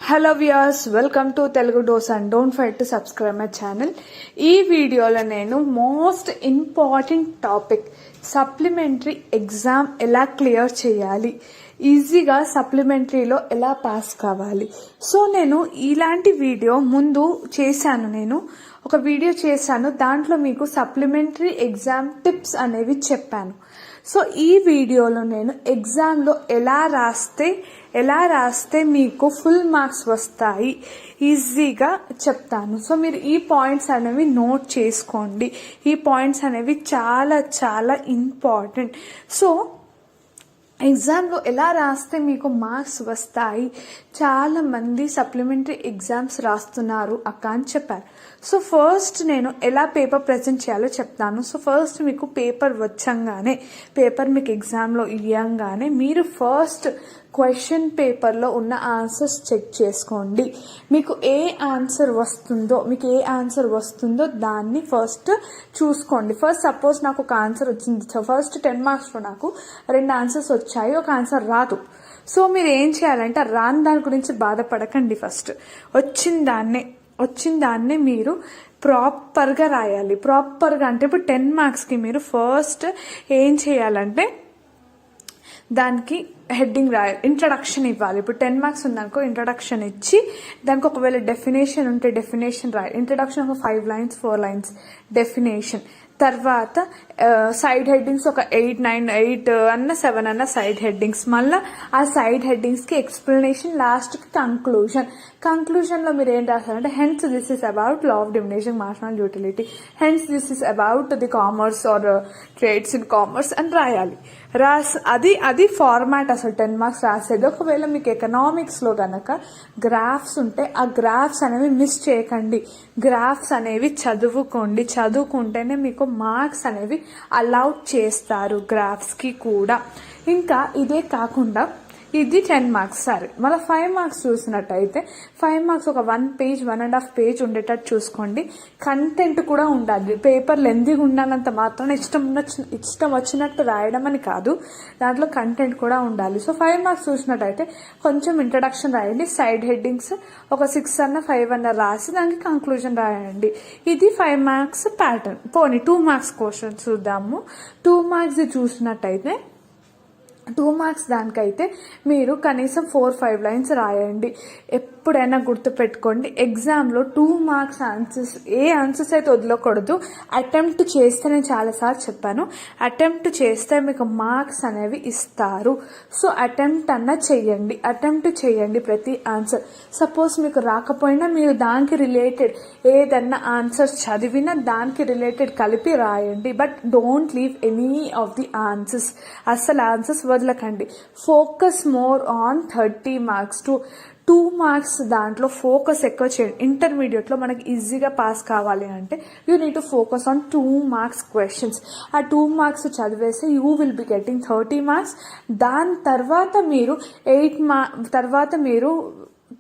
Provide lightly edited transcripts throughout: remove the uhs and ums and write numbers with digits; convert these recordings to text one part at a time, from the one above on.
Hello viewers, welcome to Telugu dose and don't forget to subscribe my channel. ఈ వీడియోలో నేను most important topic supplementary exam ఎలా clear చేయాలి, ఈజీగా సప్లిమెంటరీలో ఎలా పాస్ కావాలి. సో నేను ఇలాంటి వీడియో ముందు చేశాను, నేను ఒక వీడియో చేశాను, దాంట్లో మీకు సప్లిమెంటరీ ఎగ్జామ్ టిప్స్ అనేవి చెప్పాను. సో ఈ వీడియోలో నేను ఎగ్జామ్లో ఎలా రాస్తే మీకు ఫుల్ మార్క్స్ వస్తాయి ఈజీగా చెప్తాను. సో మీరు ఈ పాయింట్స్ అనేవి నోట్ చేసుకోండి. ఈ పాయింట్స్ అనేవి చాలా చాలా ఇంపార్టెంట్. సో ఎగ్జామ్లో ఎలా రాస్తే మీకు మార్క్స్ వస్తాయి, చాలా మంది సప్లిమెంటరీ ఎగ్జామ్స్ రాస్తున్నారు అక్క అని చెప్పారు. సో ఫస్ట్ నేను ఎలా పేపర్ ప్రజెంట్ చేయాలో చెప్తాను. సో ఫస్ట్ మీకు పేపర్ పేపర్ మీకు ఎగ్జామ్లో ఇవ్వంగానే మీరు ఫస్ట్ క్వశ్చన్ పేపర్లో ఉన్న ఆన్సర్స్ చెక్ చేసుకోండి. మీకు ఏ ఆన్సర్ వస్తుందో దాన్ని ఫస్ట్ చూసుకోండి. ఫస్ట్ సపోజ్ నాకు ఒక ఆన్సర్ వచ్చింది, ఫస్ట్ 10 మార్క్స్లో నాకు 2 ఆన్సర్స్ వచ్చాయి, ఒక ఆన్సర్ రాదు. సో మీరు ఏం చేయాలంటే రాని దాని గురించి బాధపడకండి. ఫస్ట్ వచ్చిన దాన్నే మీరు ప్రాపర్గా రాయాలి. ప్రాపర్గా అంటే ఇప్పుడు 10 మార్క్స్కి మీరు ఫస్ట్ ఏం చేయాలంటే దానికి హెడ్డింగ్ రాయాలి, ఇంట్రడక్షన్ ఇవ్వాలి. ఇప్పుడు 10 మార్క్స్ ఉందనుకో, ఇంట్రడక్షన్ ఇచ్చి దానికి ఒకవేళ డెఫినేషన్ ఉంటే డెఫినేషన్ రాయాలి. ఇంట్రడక్షన్ ఒక 5 లైన్స్ 4 లైన్స్ డెఫినేషన్. తర్వాత సైడ్ హెడ్డింగ్స్ ఒక 8 అన్న 7 అన్న సైడ్ హెడ్డింగ్స్. మళ్ళీ ఆ సైడ్ హెడ్డింగ్స్కి ఎక్స్ప్లెనేషన్, లాస్ట్కి కంక్లూజన్లో మీరు ఏం రాస్తారంటే hence this is about law of diminishing marginal utility, hence this is about the commerce or trades in commerce అని రాయాలి. అది ఫార్మాట్ అసలు 10 మార్క్స్ రాసేది. ఒకవేళ మీకు ఎకనామిక్స్లో కనుక గ్రాఫ్స్ ఉంటే ఆ గ్రాఫ్స్ అనేవి మిస్ చేయకండి. గ్రాఫ్స్ అనేవి చదువుకుంటేనే మీకు మార్క్స్ అనేవి అలౌట్ చేస్తారు గ్రాఫ్స్కి కూడా. ఇంకా ఇదే కాకుండా ఇది 10 మార్క్స్. సరే, మళ్ళీ 5 మార్క్స్ చూసినట్టయితే 5 మార్క్స్ ఒక 1 పేజ్ 1.5 పేజ్ ఉండేటట్టు చూసుకోండి. కంటెంట్ కూడా ఉండాలి. పేపర్ లెంతీగా ఉండాలంత మాత్రం ఇష్టం వచ్చినట్టు రాయడం అని కాదు, దాంట్లో కంటెంట్ కూడా ఉండాలి. సో 5 మార్క్స్ చూసినట్టయితే కొంచెం ఇంట్రడక్షన్ రాయండి, సైడ్ హెడ్డింగ్స్ ఒక 6 అన్న 5 అన్న రాసి దానికి కంక్లూజన్ రాయండి. ఇది 5 మార్క్స్ ప్యాటర్న్. పోనీ 2 మార్క్స్ క్వశ్చన్ చూద్దాము. 2 మార్క్స్ చూసినట్టయితే 2 మార్క్స్ దానికైతే మీరు కనీసం 4-5 లైన్స్ రాయండి. ఎప్పుడైనా గుర్తుపెట్టుకోండి, ఎగ్జామ్లో 2 మార్క్స్ ఆన్సర్స్ ఏ ఆన్సర్స్ అయితే వదలకూడదు. అటెంప్ట్ చేస్తే, నేను చాలాసార్లు చెప్పాను, అటెంప్ట్ చేస్తే మీకు మార్క్స్ అనేవి ఇస్తారు. సో అటెంప్ట్ చేయండి ప్రతి ఆన్సర్. సపోజ్ మీకు రాకపోయినా మీరు దానికి రిలేటెడ్ ఏదన్నా ఆన్సర్స్ చదివినా దానికి రిలేటెడ్ కలిపి రాయండి. But don't leave any of the answers. అసలు ఆన్సర్స్ వదలకండి. Focus more on 30 marks to 2 marks. దాంట్లో ఫోకస్ ఎక్కువ చేయండి. ఇంటర్మీడియట్లో మనకి ఈజీగా పాస్ కావాలి అంటే you need to focus on 2 marks questions. ఆ 2 మార్క్స్ చదివేస్తే you will be getting 30 marks. దాని తర్వాత మీరు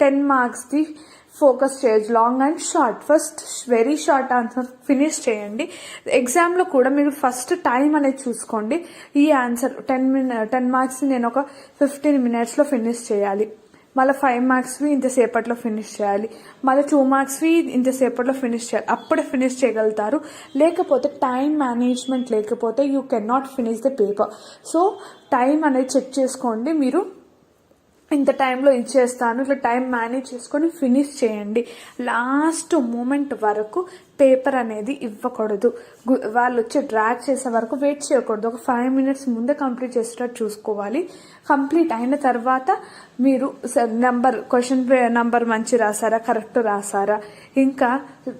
10 మార్క్స్ది ఫోకస్ చేయొచ్చు, long and short. First very short answer finish చేయండి. ఎగ్జామ్లో కూడా మీరు ఫస్ట్ టైం అనేది చూసుకోండి. ఈ ఆన్సర్ 10 మార్క్స్ నేను ఒక 15 మినిట్స్లో ఫినిష్ చేయాలి, మళ్ళీ 5 మార్క్స్వి ఇంతసేపట్లో ఫినిష్ చేయాలి, మళ్ళీ 2 మార్క్స్వి ఇంతసేపట్లో ఫినిష్ చేయాలి. అప్పుడే ఫినిష్ చేయగలుగుతారు. లేకపోతే టైం మేనేజ్మెంట్ లేకపోతే you can not finish the paper. So time అనేది చెక్ చేసుకోండి. మీరు ఇంత టైంలో ఇచ్చేస్తాను, ఇట్లా టైం మేనేజ్ చేసుకొని ఫినిష్ చేయండి. లాస్ట్ మూమెంట్ వరకు పేపర్ అనేది ఇవ్వకూడదు. వాళ్ళు వచ్చి డ్రాగ్ చేసే వరకు వెయిట్ చేయకూడదు. ఒక 5 మినిట్స్ ముందే కంప్లీట్ చేసేటట్టు చూసుకోవాలి. కంప్లీట్ అయిన తర్వాత మీరు క్వశ్చన్ నంబర్ మంచి రాసారా, కరెక్ట్ రాసారా, ఇంకా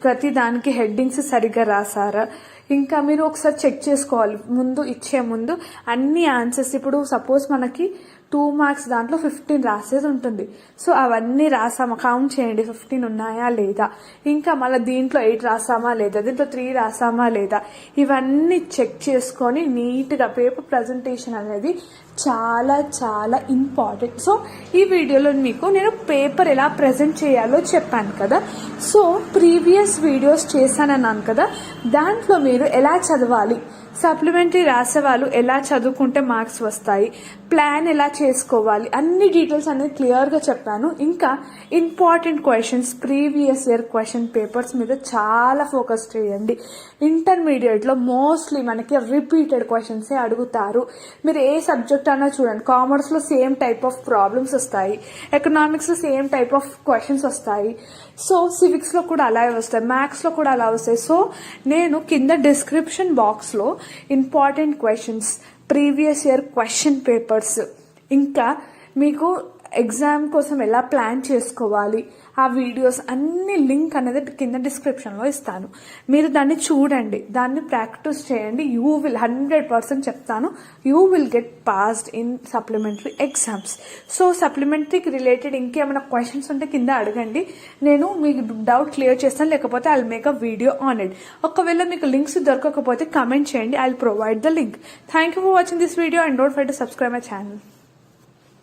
ప్రతి దానికి హెడ్డింగ్స్ సరిగ్గా రాసారా, ఇంకా మీరు ఒకసారి చెక్ చేసుకోవాలి. ఇచ్చే ముందు అన్ని ఆన్సర్స్, ఇప్పుడు సపోజ్ మనకి 2 మార్క్స్ దాంట్లో 15 రాసేది ఉంటుంది. సో అవన్నీ రాసామా, కౌంట్ చేయండి 15 ఉన్నాయా లేదా, ఇంకా మళ్ళీ దీంట్లో 8 రాసామా లేదా, దీంట్లో 3 రాసామా లేదా, ఇవన్నీ చెక్ చేసుకొని నీట్గా పేపర్ ప్రజెంటేషన్ అనేది చాలా చాలా ఇంపార్టెంట్. సో ఈ వీడియోలో మీకు నేను పేపర్ ఎలా ప్రజెంట్ చేయాలో చెప్పాను కదా. సో ప్రీవియస్ వీడియోస్ చేశానన్నాను కదా, దాంట్లో మీరు ఎలా చదవాలి, సప్లిమెంటరీ రాసేవాళ్ళు ఎలా చదువుకుంటే మార్క్స్ వస్తాయి, ప్లాన్ ఎలా చేసుకోవాలి అన్ని డీటెయిల్స్ అనేది క్లియర్గా చెప్పాను. ఇంకా important questions, previous year question papers మీద చాలా ఫోకస్ చేయండి. ఇంటర్మీడియట్లో మోస్ట్లీ మనకి రిపీటెడ్ క్వశ్చన్సే అడుగుతారు. మీరు ఏ సబ్జెక్ట్ అన్నా చూడండి, కామర్స్లో సేమ్ టైప్ ఆఫ్ ప్రాబ్లమ్స్ వస్తాయి, ఎకనామిక్స్లో సేమ్ టైప్ ఆఫ్ క్వశ్చన్స్ వస్తాయి, సో సివిక్స్లో కూడా అలాగే వస్తాయి, మ్యాథ్స్లో కూడా అలా వస్తాయి. సో నేను కింద డిస్క్రిప్షన్ బాక్స్లో important questions, previous year question papers, ఇంకా మీకు ఎగ్జామ్ కోసం ఎలా ప్లాన్ చేసుకోవాలి ఆ వీడియోస్ అన్ని లింక్ అనేది కింద డిస్క్రిప్షన్లో ఇస్తాను. మీరు దాన్ని చూడండి, దాన్ని ప్రాక్టీస్ చేయండి. యూ విల్ 100% చెప్తాను, you will get passed in supplementary exams. So సప్లిమెంటరీకి రిలేటెడ్ ఇంకేమైనా క్వశ్చన్స్ ఉంటే కింద అడగండి, నేను మీకు డౌట్ క్లియర్ చేస్తాను. లేకపోతే I will make a video on it. ఒకవేళ మీకు లింక్స్ దొరకకపోతే కమెంట్ చేయండి, I will provide the link. Thank you for watching this video and don't forget to subscribe my channel.